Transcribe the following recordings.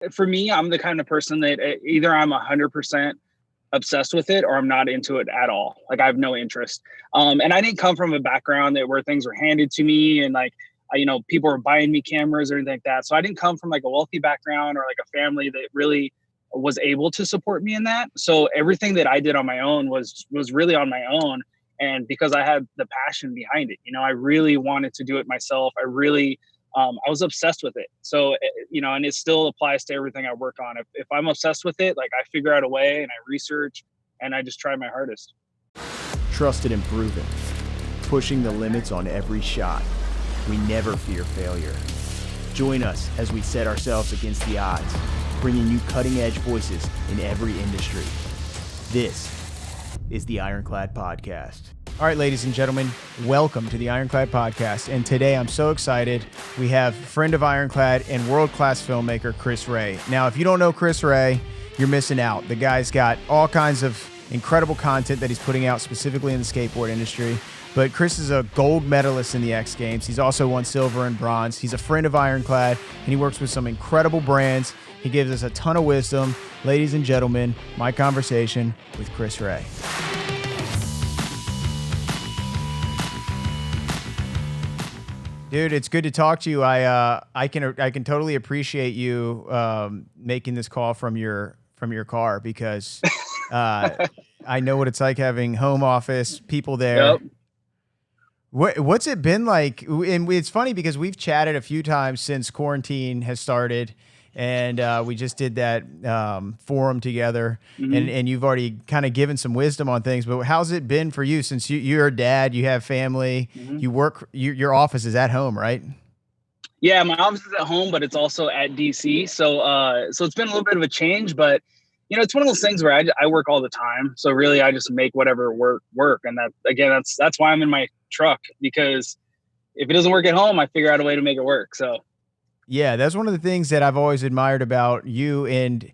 For me, I'm the kind of person that either I'm 100% obsessed with it or I'm not into it at all. Like I have no interest. And I didn't come from a background where things were handed to me and like, people were buying me cameras or anything like that. So I didn't come from like a wealthy background or like a family that really was able to support me in that. So everything that I did on my own was really on my own. And because I had the passion behind it, I really wanted to do it myself. I was obsessed with it. So, and it still applies to everything I work on. If I'm obsessed with it, like I figure out a way and I research and I just try my hardest. Trusted and proven, pushing the limits on every shot. We never fear failure. Join us as we set ourselves against the odds, bringing you cutting-edge voices in every industry. This is the Ironclad Podcast. All right, ladies and gentlemen, welcome to the Ironclad Podcast. And today I'm so excited. We have friend of Ironclad and world-class filmmaker, Chris Ray. Now, if you don't know Chris Ray, you're missing out. The guy's got all kinds of incredible content that he's putting out specifically in the skateboard industry. But Chris is a gold medalist in the X Games. He's also won silver and bronze. He's a friend of Ironclad, and he works with some incredible brands. He gives us a ton of wisdom. Ladies and gentlemen, my conversation with Chris Ray. Dude, it's good to talk to you. I can totally appreciate you making this call from your car because I know what it's like having home office, people there. Yep. What's it been like? And it's funny because we've chatted a few times since quarantine has started, and we just did that forum together, and you've already kind of given some wisdom on things. But how's it been for you since you're a dad, you have family, you work, your office is at home, right? Yeah, my office is at home, but it's also at DC. So it's been a little bit of a change, but it's one of those things where I work all the time. So really, I just make whatever work, and that's why I'm in my truck, because if it doesn't work at home, I figure out a way to make it work. So. Yeah, that's one of the things that I've always admired about you. And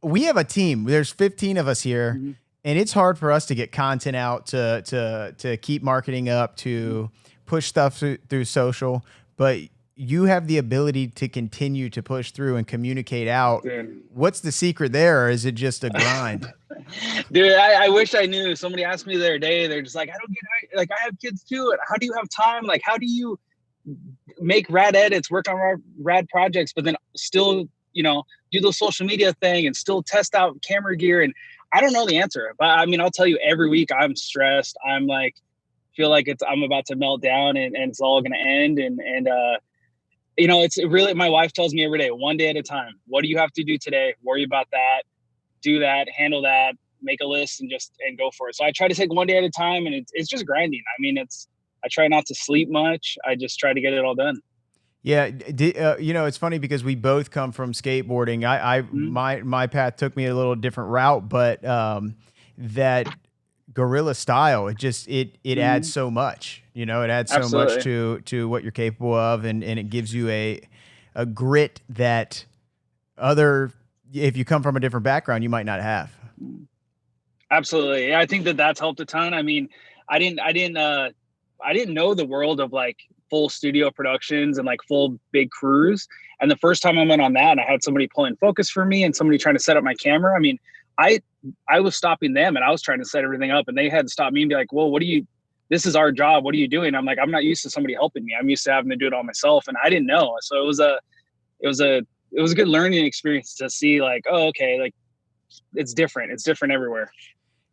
we have a team. There's 15 of us here, and it's hard for us to get content out, to keep marketing up, to push stuff through social. But you have the ability to continue to push through and communicate out. Dude. What's the secret there? Or is it just a grind? Dude, I wish I knew. Somebody asked me the other day, they're just like, I don't get, like, I have kids too. How do you have time? Like, how do you make rad edits, work on rad projects, but then still, do the social media thing and still test out camera gear? And I don't know the answer, but I mean, I'll tell you, every week I'm stressed. I'm like, feel like I'm about to melt down and it's all going to end. And it's really, my wife tells me every day, one day at a time. What do you have to do today? Worry about that, do that, handle that, make a list and go for it. So I try to take one day at a time, and it's just grinding. I mean, I try not to sleep much. I just try to get it all done. Yeah. It's funny because we both come from skateboarding. My path took me a little different route, but that guerrilla style, it adds so much, it adds so much to what you're capable of. And it gives you a grit that if you come from a different background, you might not have. Absolutely. I think that's helped a ton. I mean, I didn't know the world of like full studio productions and like full big crews. And the first time I went on that, I had somebody pulling focus for me and somebody trying to set up my camera. I mean, I was stopping them and I was trying to set everything up, and they had to stop me and be like, well, this is our job. What are you doing? I'm like, I'm not used to somebody helping me. I'm used to having to do it all myself. And I didn't know. So it was a good learning experience to see like, oh, okay. Like it's different. It's different everywhere.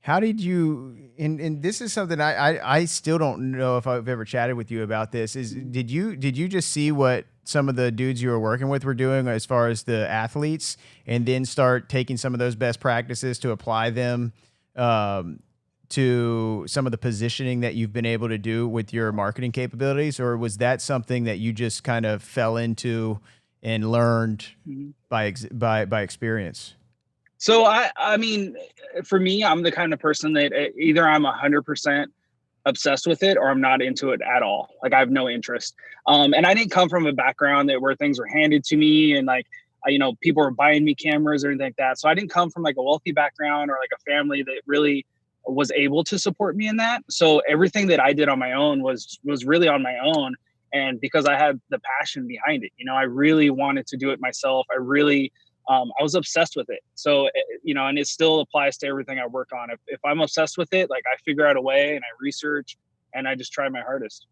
How did you, and this is something I still don't know if I've ever chatted with you about this, did you just see what some of the dudes you were working with were doing as far as the athletes, and then start taking some of those best practices to apply them to some of the positioning that you've been able to do with your marketing capabilities? Or was that something that you just kind of fell into and learned by experience? So I mean, for me, I'm the kind of person that either I'm 100% obsessed with it or I'm not into it at all. Like I have no interest. And I didn't come from a background where things were handed to me and like, people were buying me cameras or anything like that. So I didn't come from like a wealthy background or like a family that really was able to support me in that. So everything that I did on my own was really on my own. And because I had the passion behind it, I really wanted to do it myself. I really I was obsessed with it. So, and it still applies to everything I work on. If I'm obsessed with it, like I figure out a way and I research and I just try my hardest.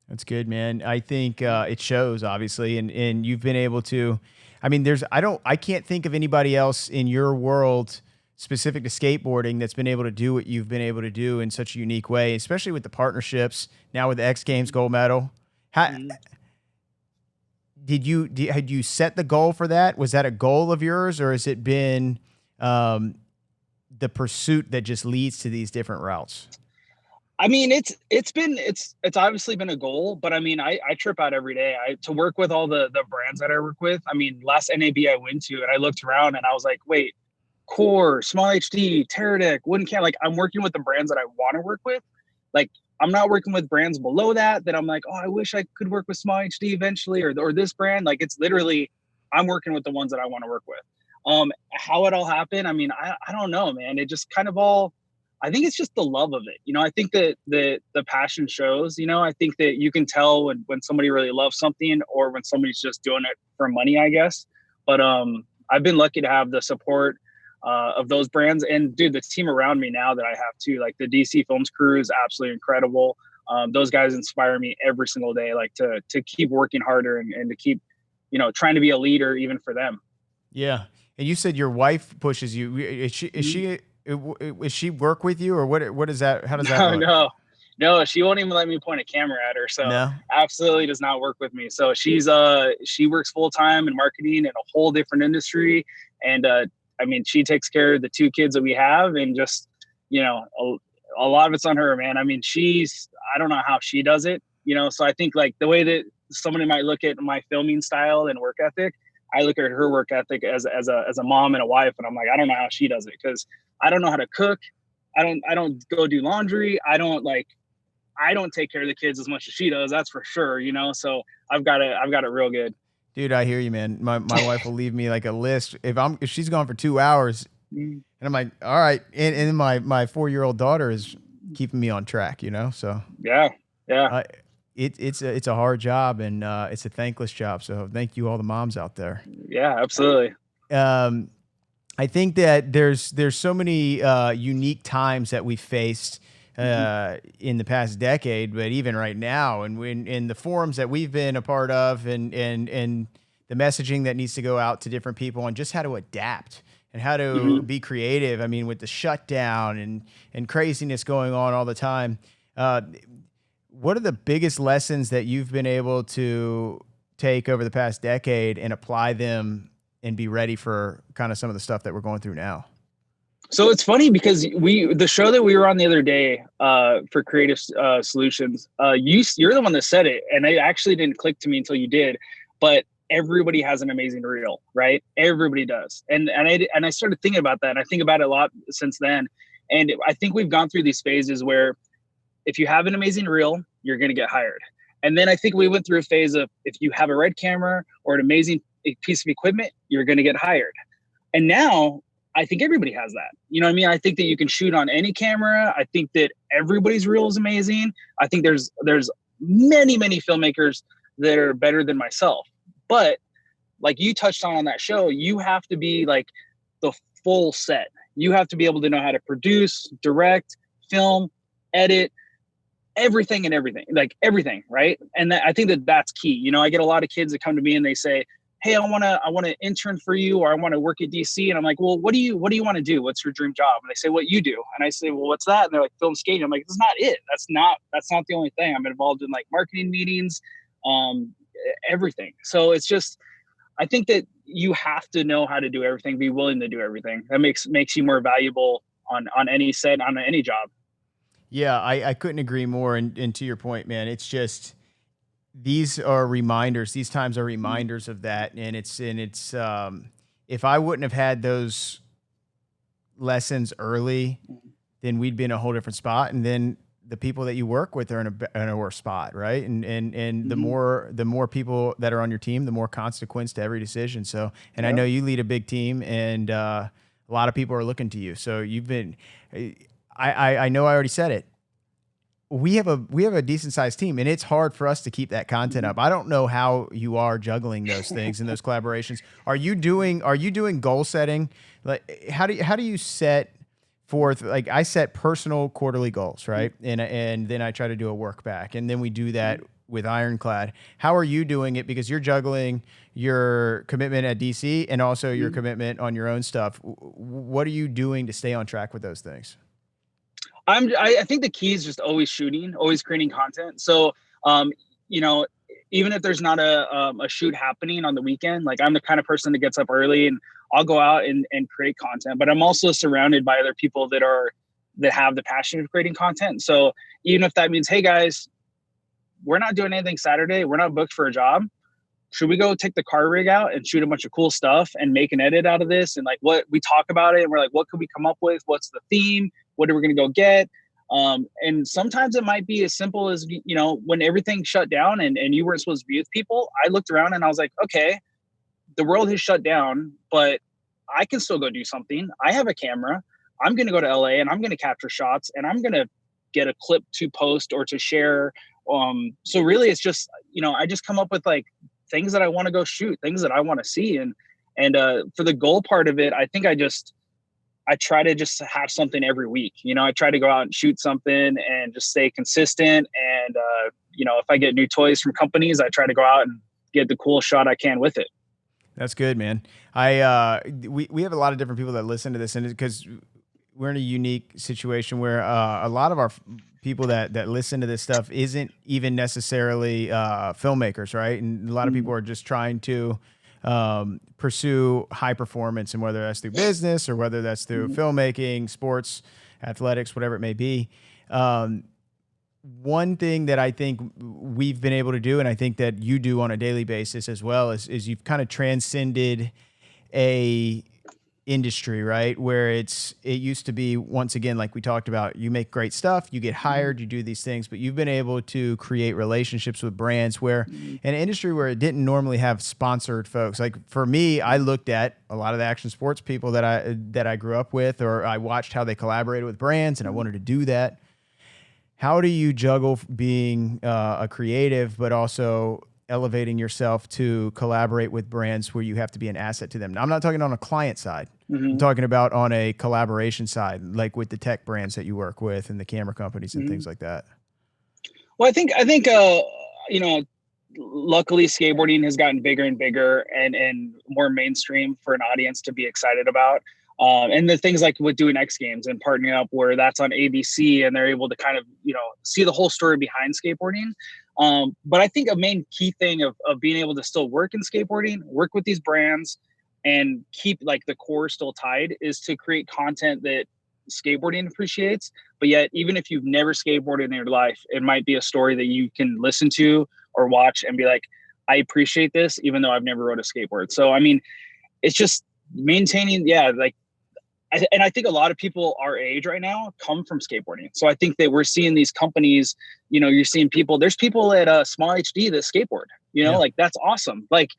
That's good, man. I think it shows, obviously, and you've been able to. I mean, I can't think of anybody else in your world specific to skateboarding that's been able to do what you've been able to do in such a unique way, especially with the partnerships now with the X Games gold medal. How had you set the goal for that? Was that a goal of yours, or has it been the pursuit that just leads to these different routes? I mean, it's obviously been a goal, but I mean, I trip out every day. To work with all the brands that I work with. I mean, last NAB I went to, and I looked around and I was like, wait, Core, Small HD, Teradek, Wooden Can. Like, I'm working with the brands that I want to work with. Like, I'm not working with brands below that I'm like, oh, I wish I could work with Small HD eventually, or this brand. Like, it's literally, I'm working with the ones that I want to work with. How it all happened, I mean, I don't know, man. It just kind of all, I think it's just the love of it. I think that the passion shows. I think that you can tell when somebody really loves something or when somebody's just doing it for money, I guess. But I've been lucky to have the support of those brands, and dude, the team around me now that I have too, like the DC Films crew is absolutely incredible. Those guys inspire me every single day, like to keep working harder and to keep, trying to be a leader even for them. Yeah. And you said your wife pushes you. Is she work with you, or what is that? How does that work? No, she won't even let me point a camera at her. So no? Absolutely does not work with me. So she works full time in marketing in a whole different industry. And, I mean, she takes care of the 2 kids that we have, and just, a lot of it's on her, man. I mean, I don't know how she does it, so I think like the way that somebody might look at my filming style and work ethic, I look at her work ethic as a mom and a wife. And I'm like, I don't know how she does it, because I don't know how to cook. I don't go do laundry. I don't take care of the kids as much as she does. That's for sure. So I've got it real good. Dude, I hear you, man. My wife will leave me like a list if she's gone for 2 hours, and I'm like, all right. And then my 4-year-old daughter is keeping me on track, So yeah. It's a hard job, and it's a thankless job. So thank you, all the moms out there. Yeah, absolutely. I think that there's so many unique times that we faced in the past decade, but even right now, and in the forums that we've been a part of, and the messaging that needs to go out to different people on just how to adapt and how to be creative. I mean, with the shutdown and craziness going on all the time, what are the biggest lessons that you've been able to take over the past decade and apply them and be ready for kind of some of the stuff that we're going through now? So it's funny because the show that we were on the other day for Creative Solutions, you're the one that said it, and it actually didn't click to me until you did. But everybody has an amazing reel, right? Everybody does, and I started thinking about that. And I think about it a lot since then, and I think we've gone through these phases where if you have an amazing reel, you're going to get hired. And then I think we went through a phase of if you have a red camera or an amazing piece of equipment, you're going to get hired. And now I think everybody has that. You know what I mean? I think that you can shoot on any camera. I think that everybody's reel is amazing. I think there's many, many filmmakers that are better than myself. But like you touched on that show, you have to be like the full set. You have to be able to know how to produce, direct, film, edit, everything, like everything, right? And I think that that's key. I get a lot of kids that come to me and they say, hey, I want to intern for you, or I want to work at DC. And I'm like, well, what do you want to do? What's your dream job? And they say, what you do. And I say, well, what's that? And they're like, film skating. I'm like, that's not it. That's not the only thing. I'm involved in like marketing meetings, everything. So it's just, I think that you have to know how to do everything, be willing to do everything. That makes you more valuable on any set, on any job. Yeah, I couldn't agree more. And to your point, man, it's just, these are reminders. These times are reminders of that. And it's if I wouldn't have had those lessons early, then we'd be in a whole different spot. And then the people that you work with are in a worse spot, right? And the more people that are on your team, the more consequence to every decision. So, and I know you lead a big team, and a lot of people are looking to you. So you've been, I know I already said it. we have a decent sized team, and it's hard for us to keep that content up. I don't know how you are juggling those things and those collaborations. Are you doing goal setting? Like how do you set forth, like I set personal quarterly goals, right? And then I try to do a work back, and then we do that with Ironclad. How are you doing it? Because you're juggling your commitment at DC and also your commitment on your own stuff. What are you doing to stay on track with those things? I think the key is just always shooting, always creating content. So, you know, even if there's not a shoot happening on the weekend, like I'm the kind of person that gets up early and I'll go out and create content, but I'm also surrounded by other people that have the passion of creating content. So even if that means, hey guys, we're not doing anything Saturday, we're not booked for a job, should we go take the car rig out and shoot a bunch of cool stuff and make an edit out of this? And like what we talk about it, and we're like, what could we come up with? What's the theme? What are we going to go get? And sometimes it might be as simple as, you know, when everything shut down and you weren't supposed to be with people, I looked around and I was like, okay, the world has shut down, but I can still go do something. I have a camera. I'm going to go to LA and I'm going to capture shots and I'm going to get a clip to post or to share. So really it's just, you know, I just come up with like things that I want to go shoot, things that I want to see. And for the goal part of it, I think I try to just have something every week. You know, I try to go out and shoot something and just stay consistent. And, you know, if I get new toys from companies, I try to go out and get the coolest shot I can with it. That's good, man. We have a lot of different people that listen to this, and because we're in a unique situation where a lot of our people that listen to this stuff isn't even necessarily filmmakers, right? And a lot of people are just trying to pursue high performance, and whether that's through business or whether that's through filmmaking, sports, athletics, whatever it may be. One thing that I think we've been able to do, and I think that you do on a daily basis as well, is you've kind of transcended a industry, right? Where it used to be, once again, like we talked about, you make great stuff, you get hired, you do these things, but you've been able to create relationships with brands where an industry where it didn't normally have sponsored folks. Like for me, I looked at a lot of the action sports people that I grew up with, or I watched how they collaborated with brands, and I wanted to do that. How do you juggle being a creative, but also elevating yourself to collaborate with brands where you have to be an asset to them? Now, I'm not talking on a client side. I'm talking about on a collaboration side, like with the tech brands that you work with and the camera companies and things like that. Well, I think you know, luckily skateboarding has gotten bigger and bigger and more mainstream for an audience to be excited about. And the things like with doing X Games and partnering up where that's on ABC and they're able to kind of, you know, see the whole story behind skateboarding. But I think a main key thing of being able to still work in skateboarding, work with these brands and keep like the core still tied is to create content that skateboarding appreciates. But yet, even if you've never skateboarded in your life, it might be a story that you can listen to or watch and be like, I appreciate this, even though I've never rode a skateboard. So, I mean, it's just maintaining, like, and I think a lot of people our age right now come from skateboarding. So I think that we're seeing these companies, you know, you're seeing there's people at Small HD that skateboard, you know, like that's awesome. Like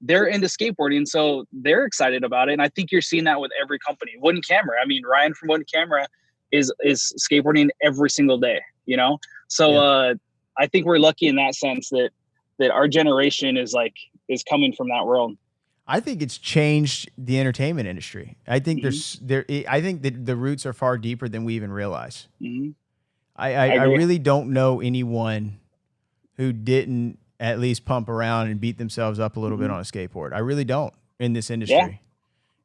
they're into skateboarding, so they're excited about it. And I think you're seeing that with every company. Wooden Camera. I mean, Ryan from Wooden Camera is skateboarding every single day, you know? So I think we're lucky in that sense that our generation is coming from that world. I think it's changed the entertainment industry. I think I think that the roots are far deeper than we even realize. I really don't know anyone who didn't at least pump around and beat themselves up a little bit on a skateboard. I really don't in this industry.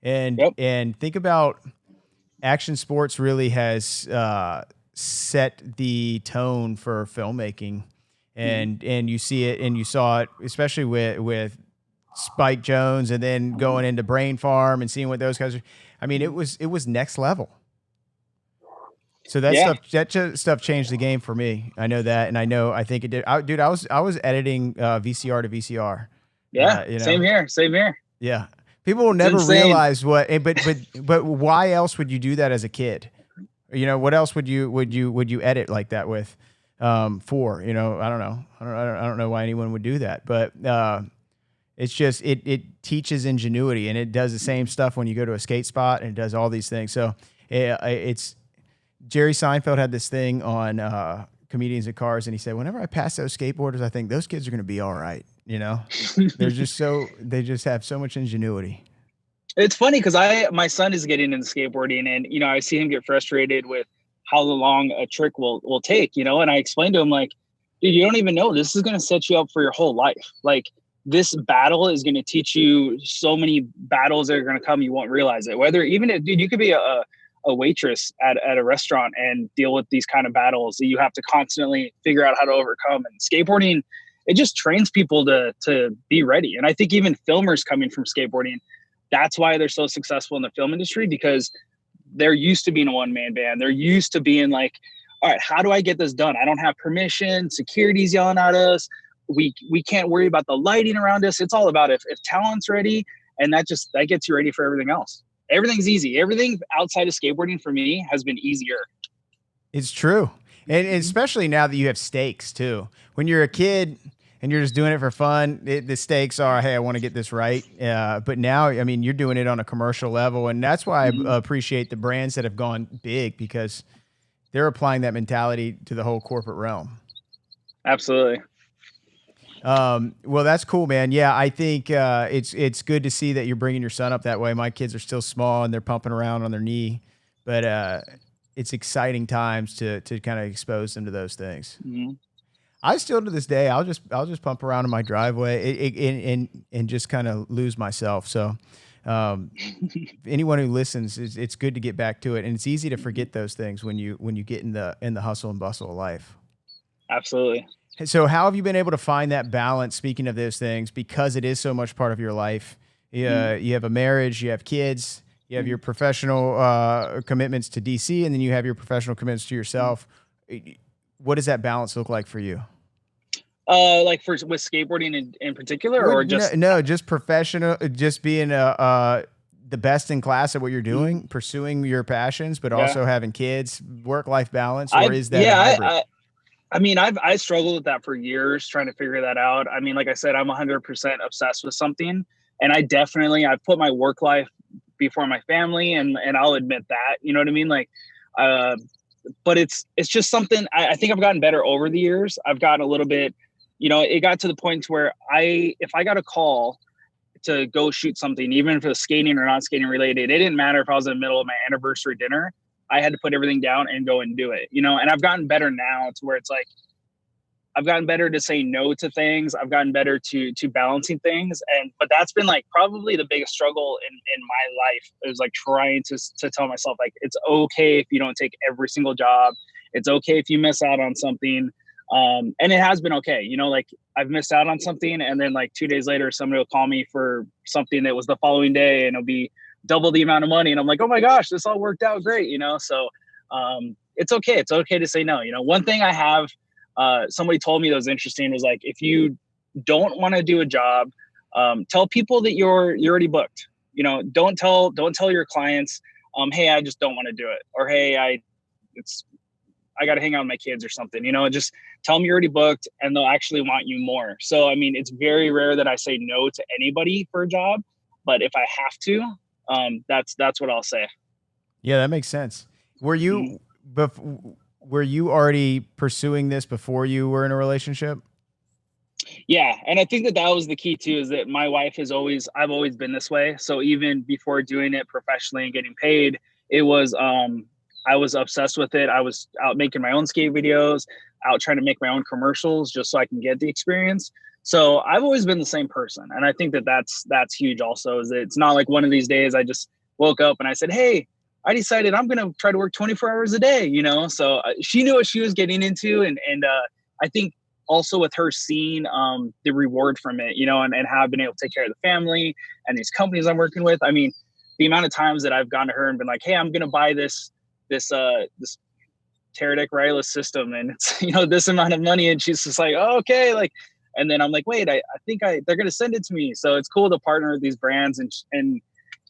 And think about action sports really has set the tone for filmmaking, and you see it, and you saw it especially with Spike Jones, and then going into Brain Farm and seeing what those guys are. I mean, it was next level. So that stuff changed the game for me. I know that, and I think it did. I was editing VCR to VCR. Yeah, you know? Same here. Yeah, people will never realize what. But why else would you do that as a kid? You know, what else would you edit like that with? For, you know, I don't know. I don't know why anyone would do that, but. It's just, it teaches ingenuity, and it does the same stuff when you go to a skate spot, and it does all these things. So it's Jerry Seinfeld had this thing on comedians at cars, and he said, whenever I pass those skateboarders, I think those kids are going to be all right. You know, they just have so much ingenuity. It's funny because my son is getting into skateboarding, and you know, I see him get frustrated with how long a trick will take, you know, and I explained to him, like, dude, you don't even know, this is going to set you up for your whole life. Like, this battle is going to teach you so many battles that are going to come, you won't realize it. Whether even if, dude, you could be a waitress at a restaurant and deal with these kind of battles that you have to constantly figure out how to overcome. And skateboarding, it just trains people to be ready. And I think even filmers coming from skateboarding, that's why they're so successful in the film industry, because they're used to being a one-man band. They're used to being like, all right, how do I get this done? I don't have permission. Security's yelling at us. We can't worry about the lighting around us. It's all about if talent's ready, and that gets you ready for everything else. Everything's easy. Everything outside of skateboarding for me has been easier. It's true. And especially now that you have stakes too. When you're a kid and you're just doing it for fun, the stakes are, hey, I want to get this right. But now, I mean, you're doing it on a commercial level. And that's why I appreciate the brands that have gone big, because they're applying that mentality to the whole corporate realm. Absolutely. Well, that's cool, man. Yeah, I think it's good to see that you're bringing your son up that way. My kids are still small and they're pumping around on their knee, but it's exciting times to kind of expose them to those things. Mm-hmm. I still, to this day, I'll just pump around in my driveway and just kind of lose myself. So anyone who listens, it's good to get back to it, and it's easy to forget those things when you get in the hustle and bustle of life. Absolutely. So how have you been able to find that balance, speaking of those things, because it is so much part of your life? You have a marriage, you have kids, you have your professional commitments to DC, and then you have your professional commitments to yourself. What does that balance look like for you? Like with skateboarding in particular, or just just professional, just being the best in class at what you're doing, pursuing your passions, but also having kids, work-life balance, or is that hybrid? I mean, I struggled with that for years, trying to figure that out. I mean, like I said, I'm 100% obsessed with something, and I've put my work life before my family, and I'll admit that, you know what I mean? Like, but it's just something I think I've gotten better over the years. I've gotten a little bit, you know, it got to the point where if I got a call to go shoot something, even if it was skating or not skating related, it didn't matter if I was in the middle of my anniversary dinner. I had to put everything down and go and do it, you know? And I've gotten better now to where it's like, I've gotten better to say no to things. I've gotten better to balancing things. But that's been like probably the biggest struggle in my life. It was like trying to tell myself, like, it's okay if you don't take every single job. It's okay if you miss out on something. And it has been okay. You know, like, I've missed out on something, and then like 2 days later, somebody will call me for something that was the following day, and it'll be double the amount of money. And I'm like, oh my gosh, this all worked out great. You know? So, it's okay. It's okay to say no. You know, one thing I have, somebody told me that was interesting was like, if you don't want to do a job, tell people that you're already booked. You know, don't tell your clients, hey, I just don't want to do it. Or, hey, I got to hang out with my kids or something, you know, just tell them you're already booked, and they'll actually want you more. So, I mean, it's very rare that I say no to anybody for a job, but if I have to, that's what I'll say. Yeah, that makes sense. Were you already pursuing this before you were in a relationship? Yeah. And I think that was the key too, is that my wife I've always been this way. So even before doing it professionally and getting paid, it was, I was obsessed with it. I was out making my own skate videos, out trying to make my own commercials just so I can get the experience. So I've always been the same person. And I think that that's huge also, is that it's not like one of these days I just woke up and I said, hey, I decided I'm going to try to work 24 hours a day, you know? So she knew what she was getting into. And I think also with her seeing the reward from it, you know, and how I've been able to take care of the family and these companies I'm working with. I mean, the amount of times that I've gone to her and been like, hey, I'm going to buy this Teradek wireless system, and it's, you know, this amount of money. And she's just like, oh, okay. Like, and then I'm like, wait, I think they're going to send it to me. So it's cool to partner with these brands, and I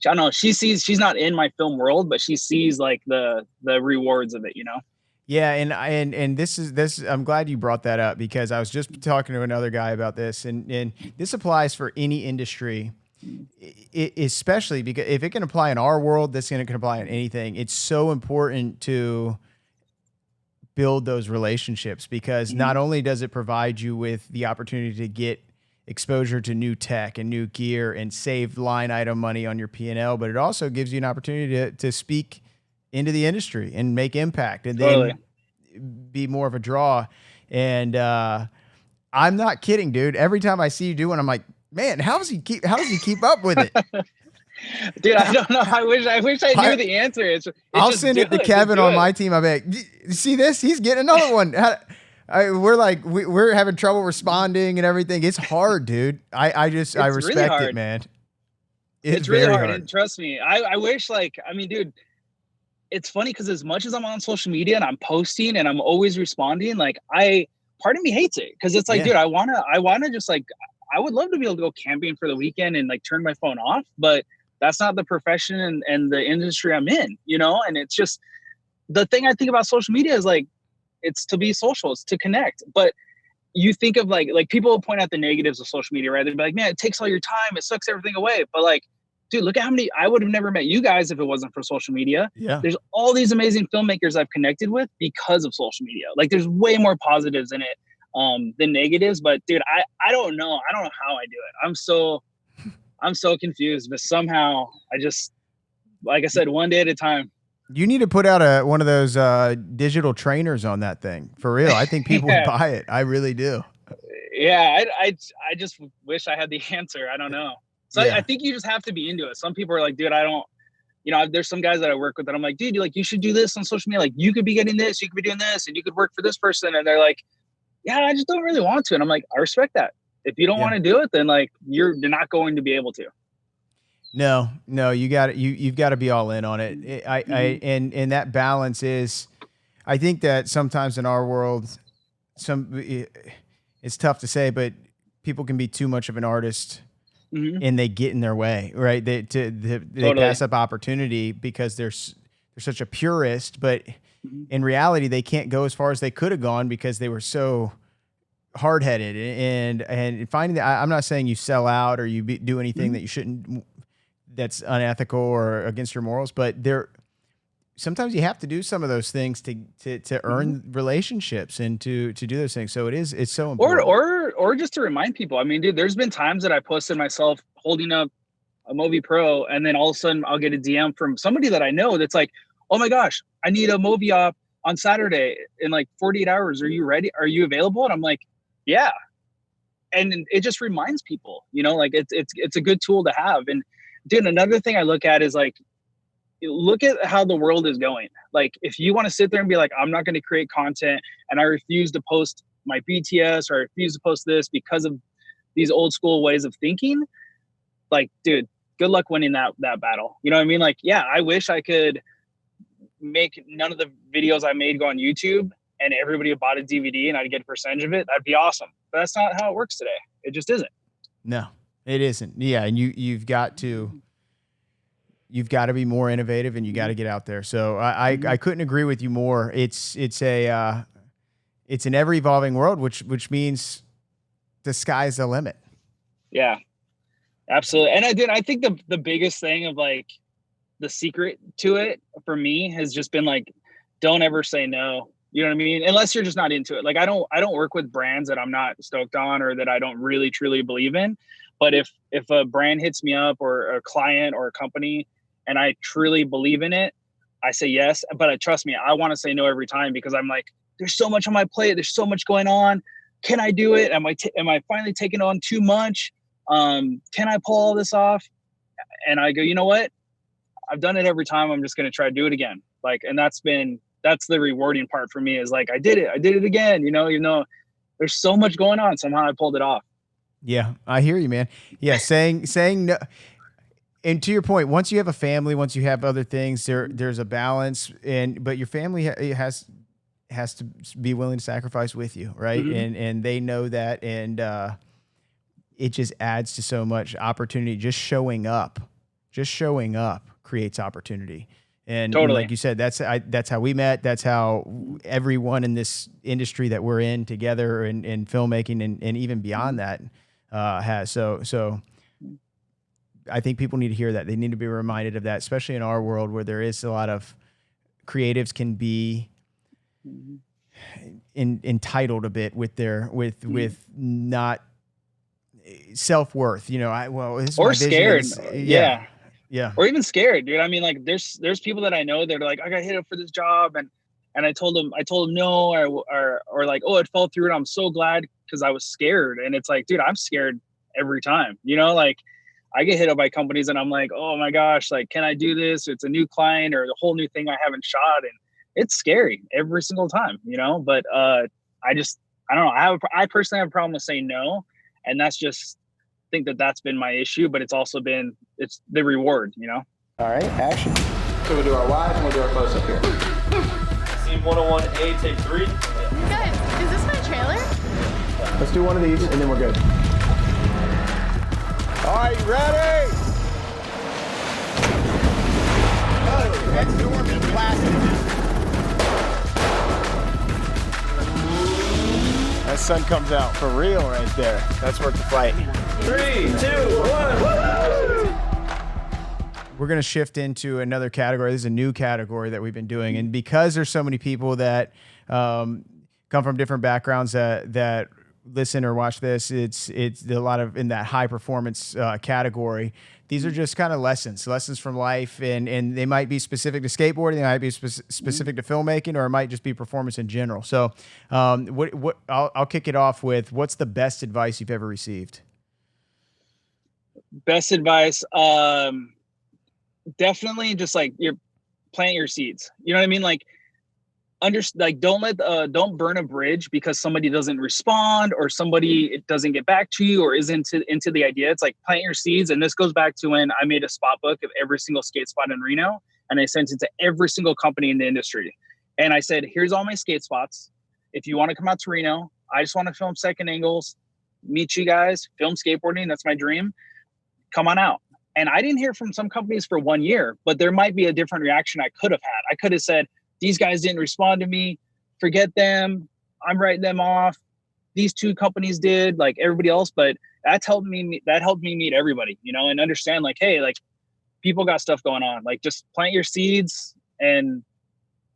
don't know, she's not in my film world, but she sees like the rewards of it, you know? Yeah. And this is, I'm glad you brought that up, because I was just talking to another guy about this, and this applies for any industry, especially because if it can apply in our world, this can apply in anything. It's so important to build those relationships, because not only does it provide you with the opportunity to get exposure to new tech and new gear and save line item money on your P&L, but it also gives you an opportunity to speak into the industry and make impact and then be more of a draw. And I'm not kidding, dude. Every time I see you do one, I'm like, man, how does he keep up with it? Dude, I don't know. I wish I knew the answer. I'll send it to Kevin on my team. I'm like, you see this? He's getting another one. We're having trouble responding and everything. It's hard, dude. I respect it, man. It's really hard. And trust me, I wish, dude, it's funny because as much as I'm on social media and I'm posting and I'm always responding, part of me hates it, because it's like, dude, I wanna just I would love to be able to go camping for the weekend and turn my phone off, but that's not the profession and the industry I'm in, and it's just the thing I think about social media is it's to be social, it's to connect. But you think of like people will point out the negatives of social media, right? They'd be like, man, it takes all your time, it sucks everything away. But dude, look at how many, I would have never met you guys if it wasn't for social media. Yeah. There's all these amazing filmmakers I've connected with because of social media. There's way more positives in it than negatives. But dude, I don't know how I do it. I'm so confused, but somehow I just, like I said, one day at a time. You need to put out one of those digital trainers on that thing, for real. I think people would buy it. I really do. Yeah, I just wish I had the answer. I don't know. So I think you just have to be into it. Some people are like, dude, I don't, there's some guys that I work with that I'm like, dude, you should do this on social media. You could be getting this, you could be doing this, and you could work for this person. And they're like, yeah, I just don't really want to. And I'm like, I respect that. If you don't want to do it, then you're not going to be able to. No, you've got to be all in on it. And that balance is, I think that sometimes in our world, it's tough to say, but people can be too much of an artist and they get in their way, right? They pass up opportunity because they're such a purist, but in reality, they can't go as far as they could have gone because they were so hard-headed and finding that. I'm not saying you sell out or you do anything that you shouldn't, that's unethical or against your morals, but sometimes you have to do some of those things to earn relationships and to do those things. So it's so important. Or just to remind people. I mean, dude, there's been times that I posted myself holding up a Movi Pro, and then all of a sudden I'll get a DM from somebody that I know that's like, oh my gosh, I need a Movi op on Saturday in 48 hours. Are you ready? Are you available? And I'm like, yeah. And it just reminds people, it's a good tool to have. And dude, another thing I look at is look at how the world is going. If you want to sit there and be like, I'm not going to create content and I refuse to post my BTS or I refuse to post this because of these old school ways of thinking, dude, good luck winning that battle. You know what I mean? Yeah, I wish I could make none of the videos I made go on YouTube and everybody bought a DVD and I'd get a percentage of it. That'd be awesome. But that's not how it works today. It just isn't. No, it isn't. Yeah. And you've got to be more innovative and you got to get out there. So I couldn't agree with you more. It's an ever evolving world, which means the sky's the limit. Yeah, absolutely. And I think the biggest thing of the secret to it for me has just been don't ever say no. You know what I mean? Unless you're just not into it. I don't work with brands that I'm not stoked on or that I don't really truly believe in. But if a brand hits me up or a client or a company and I truly believe in it, I say yes. But trust me, I want to say no every time because I'm like, there's so much on my plate. There's so much going on. Can I do it? Am I finally taking on too much? Can I pull all this off? And I go, you know what? I've done it every time. I'm just going to try to do it again. And that's the rewarding part for me is I did it again. Even though there's so much going on, somehow I pulled it off. Yeah, I hear you, man. Yeah. Saying no. And to your point, once you have a family, once you have other things, there's a balance but your family has to be willing to sacrifice with you. Right. And they know that. And, it just adds to so much opportunity. Just showing up creates opportunity. And totally. Like you said, that's how we met. That's how everyone in this industry that we're in together and filmmaking and even beyond that has. So I think people need to hear that. They need to be reminded of that, especially in our world where there is a lot of creatives can be entitled a bit with their with not self-worth. This is or my scared. vision. Yeah. Or even scared, dude. I mean, like there's people that I know that are like, I got hit up for this job, and I told them no, or like, oh, it fell through, and I'm so glad because I was scared. And it's like, dude, I'm scared every time. Like I get hit up by companies and I'm like, oh my gosh, like, can I do this? It's a new client or a whole new thing I haven't shot, and it's scary every single time, But I don't know. I personally have a problem with saying no, and that's just think that's been my issue, but it's also been the reward, All right, action. So we'll do our wide and we'll do our close up here. Scene 101A, take 3. Guys, is this my trailer? Let's do one of these and then we're good. All right, ready? Oh, that's Norman blasting. That sun comes out for real right there. That's worth the fight. 3, 2, 1. We're going to shift into another category. This is a new category that we've been doing. And because there's so many people that come from different backgrounds that listen or watch this, it's a lot of in that high performance category. These are just kind of lessons from life, and they might be specific to skateboarding, they might be specific to filmmaking, or it might just be performance in general. So I'll kick it off with, what's the best advice you've ever received? Best advice, definitely just like plant your seeds. You know what I mean? Like, don't burn a bridge because somebody doesn't respond or somebody doesn't get back to you or isn't into the idea. It's like, plant your seeds. And this goes back to when I made a spot book of every single skate spot in Reno, and I sent it to every single company in the industry. And I said, here's all my skate spots. If you want to come out to Reno, I just want to film second angles, meet you guys, film skateboarding. That's my dream. Come on out. And I didn't hear from some companies for 1 year, but there might be a different reaction I could have had. I could have said, these guys didn't respond to me. Forget them. I'm writing them off. These 2 companies did, like everybody else. But that helped me meet everybody, and understand, like, hey, like, people got stuff going on. Like, just plant your seeds and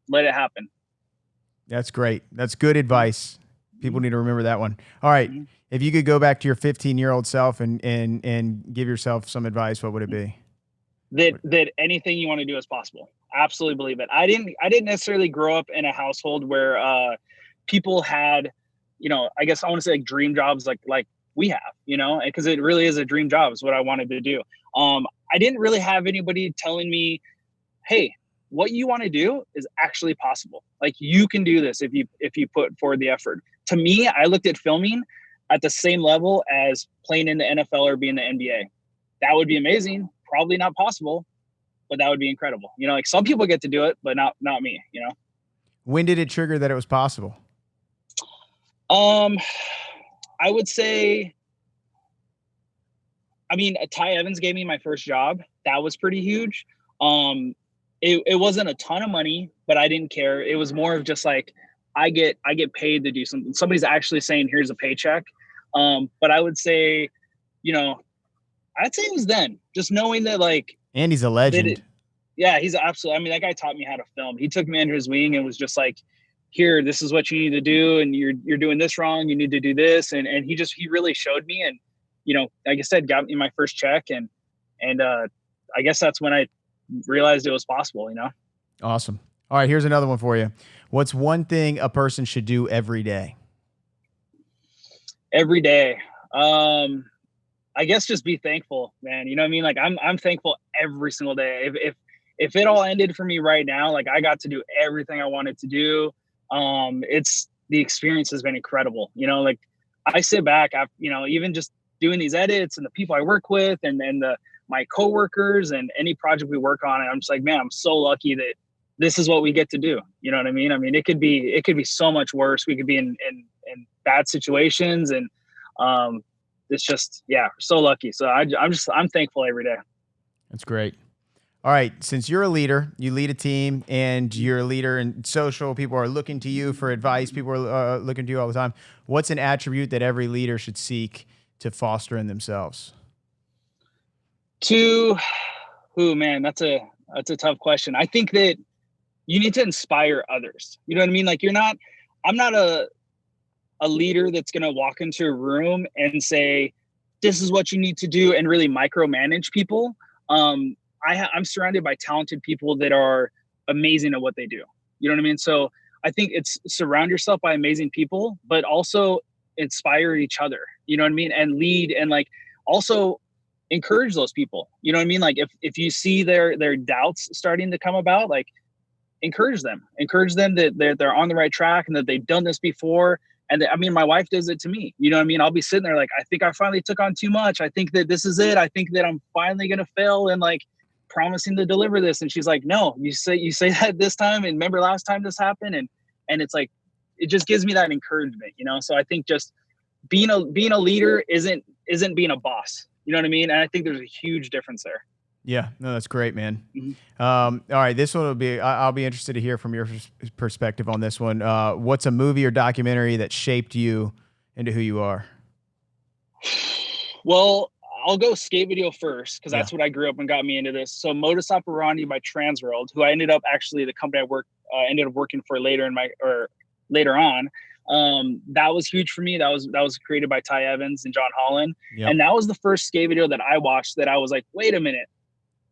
let it happen. That's great. That's good advice. People need to remember that one. All right. Mm-hmm. If you could go back to your 15-year-old self and give yourself some advice, what would it be? That anything you want to do is possible. Absolutely believe it. I didn't necessarily grow up in a household where people had, I guess I want to say like dream jobs like we have, because it really is a dream job is what I wanted to do. I didn't really have anybody telling me, hey, what you want to do is actually possible. Like, you can do this if you put forward the effort. To me, I looked at filming at the same level as playing in the NFL or being in the NBA. That would be amazing. Probably not possible, but that would be incredible. Like, some people get to do it, but not me, When did it trigger that it was possible? I would say, Ty Evans gave me my first job. That was pretty huge. It wasn't a ton of money, but I didn't care. It was more of just like, I get paid to do something. Somebody's actually saying, here's a paycheck. But I would say, I'd say it was then, just knowing that, like, Andy's a legend. He's absolutely, that guy taught me how to film. He took me under his wing and was just like, here, this is what you need to do. And you're doing this wrong. You need to do this. And he really showed me, and, like I said, got me my first check. And I guess that's when I realized it was possible, Awesome. All right, here's another one for you. What's one thing a person should do every day? Every day. I guess just be thankful, man. You know what I mean? Like, I'm thankful every single day. If it all ended for me right now, like, I got to do everything I wanted to do. The experience has been incredible. Like, I sit back after, even just doing these edits and the people I work with and my coworkers and any project we work on. And I'm just like, man, I'm so lucky that this is what we get to do. You know what I mean? It could be so much worse. We could be in bad situations, and it's just, so lucky. So I'm thankful every day. That's great. All right. Since you're a leader, you lead a team, and you're a leader in social, people are looking to you for advice. People are looking to you all the time. What's an attribute that every leader should seek to foster in themselves? Man, that's a tough question. I think that you need to inspire others. You know what I mean? Like, you're not, I'm not a leader that's going to walk into a room and say, this is what you need to do, and really micromanage people. I'm surrounded by talented people that are amazing at what they do. You know what I mean? So I think it's surround yourself by amazing people, but also inspire each other, you know what I mean? And lead, and like also encourage those people. You know what I mean? Like if you see their doubts starting to come about, like encourage them that they're on the right track and that they've done this before. And I mean, my wife does it to me. You know what I mean? I'll be sitting there like, I think I finally took on too much. I think that this is it. I think that I'm finally going to fail and like promising to deliver this. And she's like, no, you say that this time. And remember last time this happened. And it's like, it just gives me that encouragement, you know? So I think just being a leader isn't being a boss. You know what I mean? And I think there's a huge difference there. Yeah, no, that's great, man. Mm-hmm. All right, this one will be, I'll be interested to hear from your perspective on this one. What's a movie or documentary that shaped you into who you are? Well, I'll go skate video first, because that's what I grew up and got me into this. So Modus Operandi by Transworld, who I ended up actually, the company I ended up working for later on. That was huge for me. That was created by Ty Evans and John Holland. Yep. And that was the first skate video that I watched that I was like, wait a minute,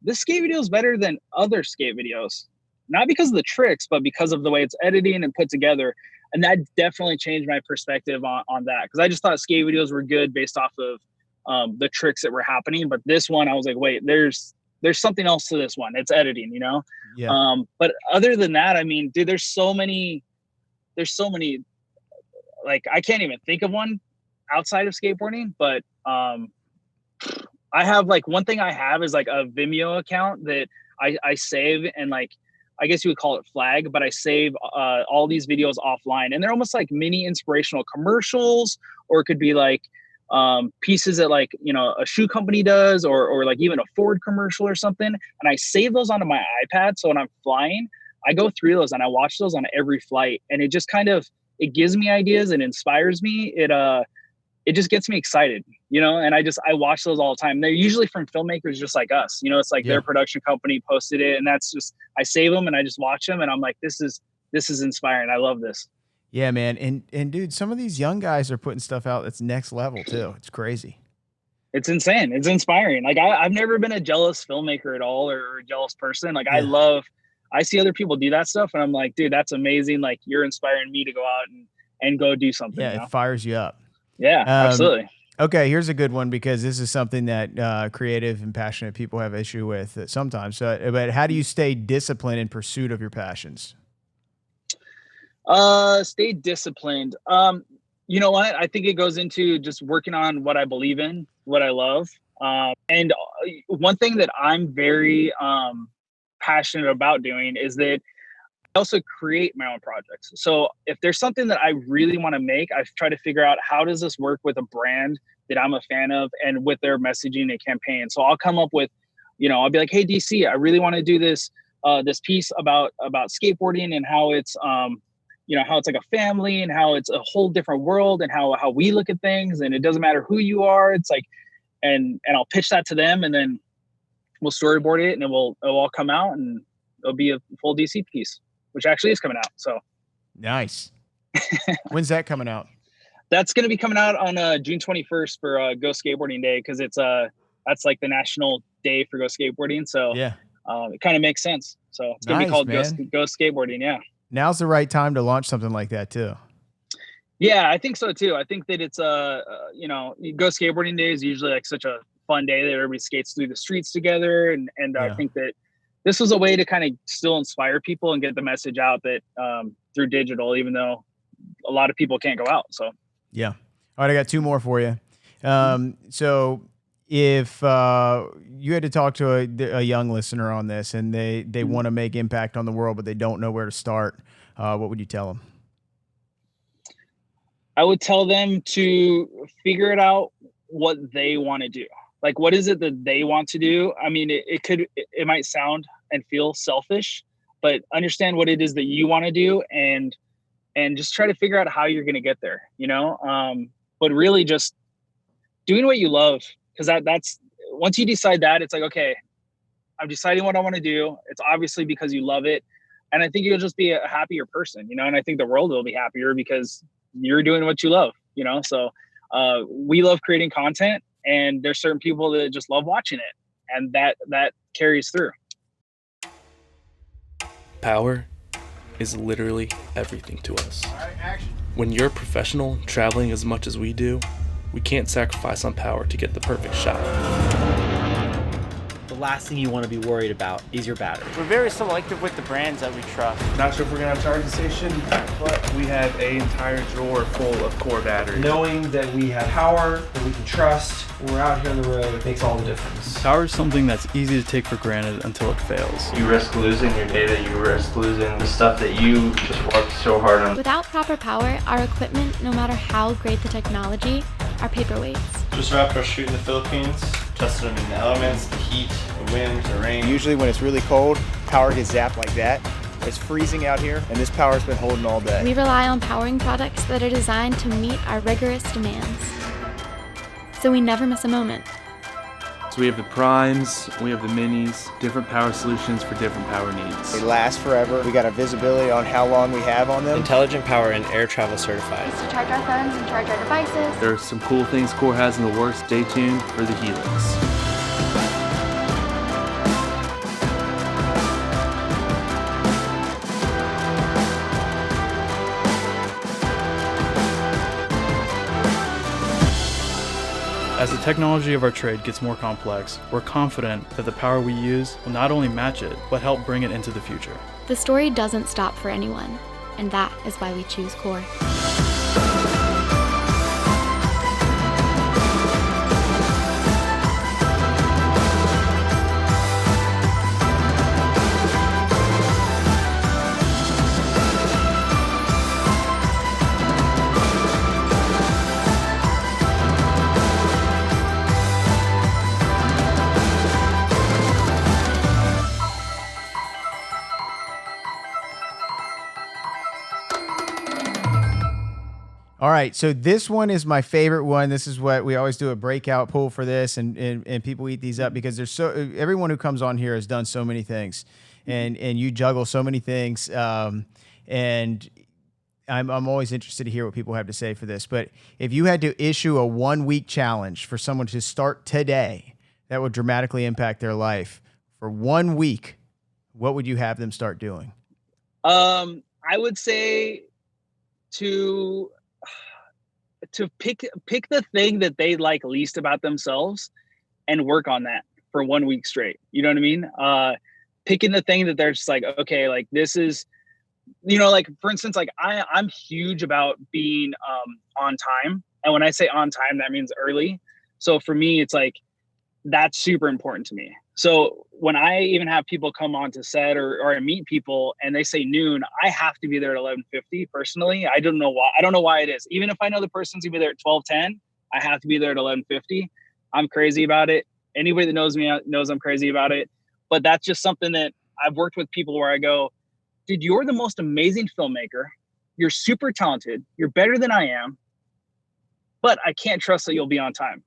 this skate video is better than other skate videos. Not because of the tricks, but because of the way it's editing and put together. And that definitely changed my perspective on that. Because I just thought skate videos were good based off of the tricks that were happening. But this one, I was like, wait, there's something else to this one. It's editing, you know? Yeah. But other than that, I mean, dude, there's so many, like, I can't even think of one outside of skateboarding, but I have like, one thing I have is like a Vimeo account that I save, and like, I guess you would call it flag, but I save all these videos offline, and they're almost like mini inspirational commercials, or it could be like pieces that like, you know, a shoe company does, or like even a Ford commercial or something. And I save those onto my iPad. So when I'm flying, I go through those and I watch those on every flight, and it just kind of, it gives me ideas and inspires me. It just gets me excited, you know, and I watch those all the time. They're usually from filmmakers just like us, you know, it's like their production company posted it, and that's just, I save them and I just watch them, and I'm like, this is inspiring. I love this. Yeah, man. And dude, some of these young guys are putting stuff out that's next level too. It's crazy. It's insane. It's inspiring. Like I've never been a jealous filmmaker at all, or a jealous person. Like I see other people do that stuff, and I'm like, dude, that's amazing. Like, you're inspiring me to go out and go do something. Yeah, you know? It fires you up. Yeah, absolutely. Okay, here's a good one, because this is something that creative and passionate people have issue with sometimes. But how do you stay disciplined in pursuit of your passions? Stay disciplined. You know what? I think it goes into just working on what I believe in, what I love. And one thing that I'm very passionate about doing is that I also create my own projects. So if there's something that I really want to make, I try to figure out, how does this work with a brand that I'm a fan of and with their messaging and campaign. So I'll come up with, you know, I'll be like, hey, DC, I really want to do this piece about skateboarding, and how it's you know, how it's like a family, and how it's a whole different world, and how we look at things, and it doesn't matter who you are. It's like, and I'll pitch that to them, and then we'll storyboard it, and it'll all come out, and it'll be a full DC piece, which actually is coming out. So nice. When's that coming out? That's going to be coming out on June 21st for Go Skateboarding Day, because it's that's like the national day for Go Skateboarding. So yeah, it kind of makes sense. So it's going to be called Go Skateboarding. Yeah. Now's the right time to launch something like that too. Yeah, I think so too. I think that it's you know, Go Skateboarding Day is usually like such a fun day that everybody skates through the streets together, and I think that this was a way to kind of still inspire people and get the message out that through digital, even though a lot of people can't go out. So yeah. All right, I got two more for you. So if you had to talk to a young listener on this, and they want to make impact on the world, but they don't know where to start, what would you tell them? I would tell them to figure it out what they want to do. Like, what is it that they want to do? I mean, it might sound and feel selfish, but understand what it is that you want to do, and just try to figure out how you're going to get there, you know? But really just doing what you love, because that's once you decide that, it's like, okay, I'm deciding what I want to do. It's obviously because you love it. And I think you'll just be a happier person, you know, and I think the world will be happier because you're doing what you love, you know? So we love creating content, and there's certain people that just love watching it, and that carries through. Power is literally everything to us. When you're a professional traveling as much as we do, we can't sacrifice on power to get the perfect shot. The last thing you want to be worried about is your battery. We're very selective with the brands that we trust. Not sure if we're going to have a charging station, but we have an entire drawer full of core batteries. Knowing that we have power that we can trust when we're out here on the road, it makes all the difference. Power is something that's easy to take for granted until it fails. You risk losing your data, you risk losing the stuff that you just worked so hard on. Without proper power, our equipment, no matter how great the technology, are paperweights. Just wrapped our shoot in the Philippines, tested them in the elements, the heat, the wind, the rain. Usually when it's really cold, power gets zapped like that. It's freezing out here, and this power's been holding all day. We rely on powering products that are designed to meet our rigorous demands, so we never miss a moment. So we have the primes, we have the minis, different power solutions for different power needs. They last forever. We got a visibility on how long we have on them. Intelligent Power and air travel certified. To charge our phones and charge our devices. There are some cool things Core has in the works. Stay tuned for the Helix. As the technology of our trade gets more complex, we're confident that the power we use will not only match it, but help bring it into the future. The story doesn't stop for anyone, and that is why we choose Core. All right, so this one is my favorite one. This is what we always do, a breakout pool for this, and people eat these up because there's everyone who comes on here has done so many things, and you juggle so many things, and I'm always interested to hear what people have to say for this. But if you had to issue a 1-week challenge for someone to start today that would dramatically impact their life for 1 week, what would you have them start doing? I would say to pick the thing that they like least about themselves and work on that for 1 week straight. You know what I mean? Picking the thing that they're just like, okay, like this is, you know, like for instance, like I'm huge about being on time. And when I say on time, that means early. So for me, it's like, that's super important to me. So when I even have people come on to set or I meet people and they say noon, I have to be there at 11:50 personally. I don't know why. I don't know why it is. Even if I know the person's gonna be there at 12:10, I have to be there at 11:50. I'm crazy about it. Anybody that knows me knows I'm crazy about it. But that's just something that I've worked with people where I go, dude, you're the most amazing filmmaker. You're super talented. You're better than I am. But I can't trust that you'll be on time.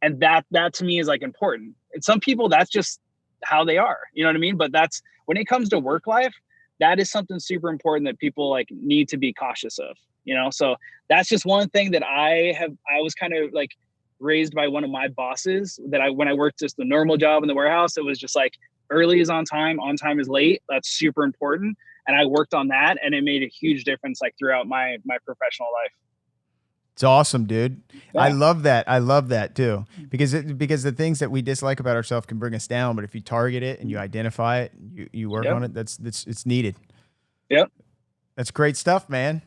And that to me is like important. And some people, that's just how they are, you know what I mean? But that's, when it comes to work life, that is something super important that people like need to be cautious of, you know? So that's just one thing that I was kind of like raised by one of my bosses that when I worked just the normal job in the warehouse, it was just like early is on time is late. That's super important. And I worked on that and it made a huge difference like throughout my professional life. It's awesome, dude. Yeah. I love that. I love that too, because the things that we dislike about ourselves can bring us down. But if you target it and you identify it, you work on it. It's needed. Yep. That's great stuff, man.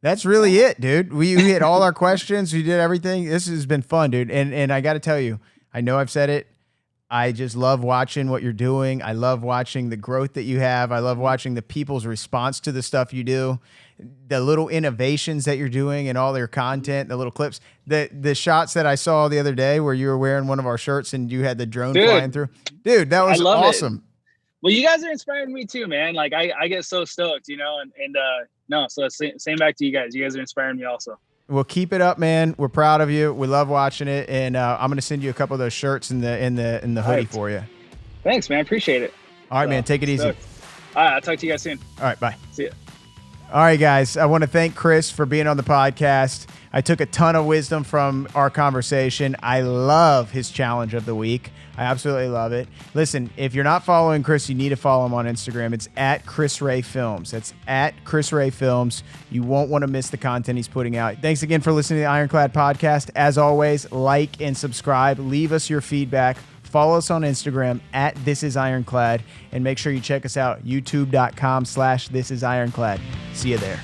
That's really it, dude. We hit all our questions. We did everything. This has been fun, dude. And I got to tell you, I know I've said it. I just love watching what you're doing. I love watching the growth that you have. I love watching the people's response to the stuff you do, the little innovations that you're doing and all your content, the little clips, the shots that I saw the other day where you were wearing one of our shirts and you had the drone flying through. Dude, that was awesome. It. Well, you guys are inspiring me too, man. Like I get so stoked, you know, so same back to you guys. You guys are inspiring me also. Well, keep it up, man. We're proud of you. We love watching it, and I'm gonna send you a couple of those shirts in the hoodie for you. Thanks, man. Appreciate it. All right, man. Take it easy. All right, I'll talk to you guys soon. All right, bye. See ya. All right, guys. I want to thank Chris for being on the podcast. I took a ton of wisdom from our conversation. I love his challenge of the week. I absolutely love it. Listen, if you're not following Chris, you need to follow him on Instagram. It's at Chris Ray Films. That's at Chris Ray Films. You won't want to miss the content he's putting out. Thanks again for listening to the Ironclad Podcast. As always, like and subscribe. Leave us your feedback. Follow us on Instagram at This Is Ironclad. And make sure you check us out, youtube.com/This Is Ironclad. See you there.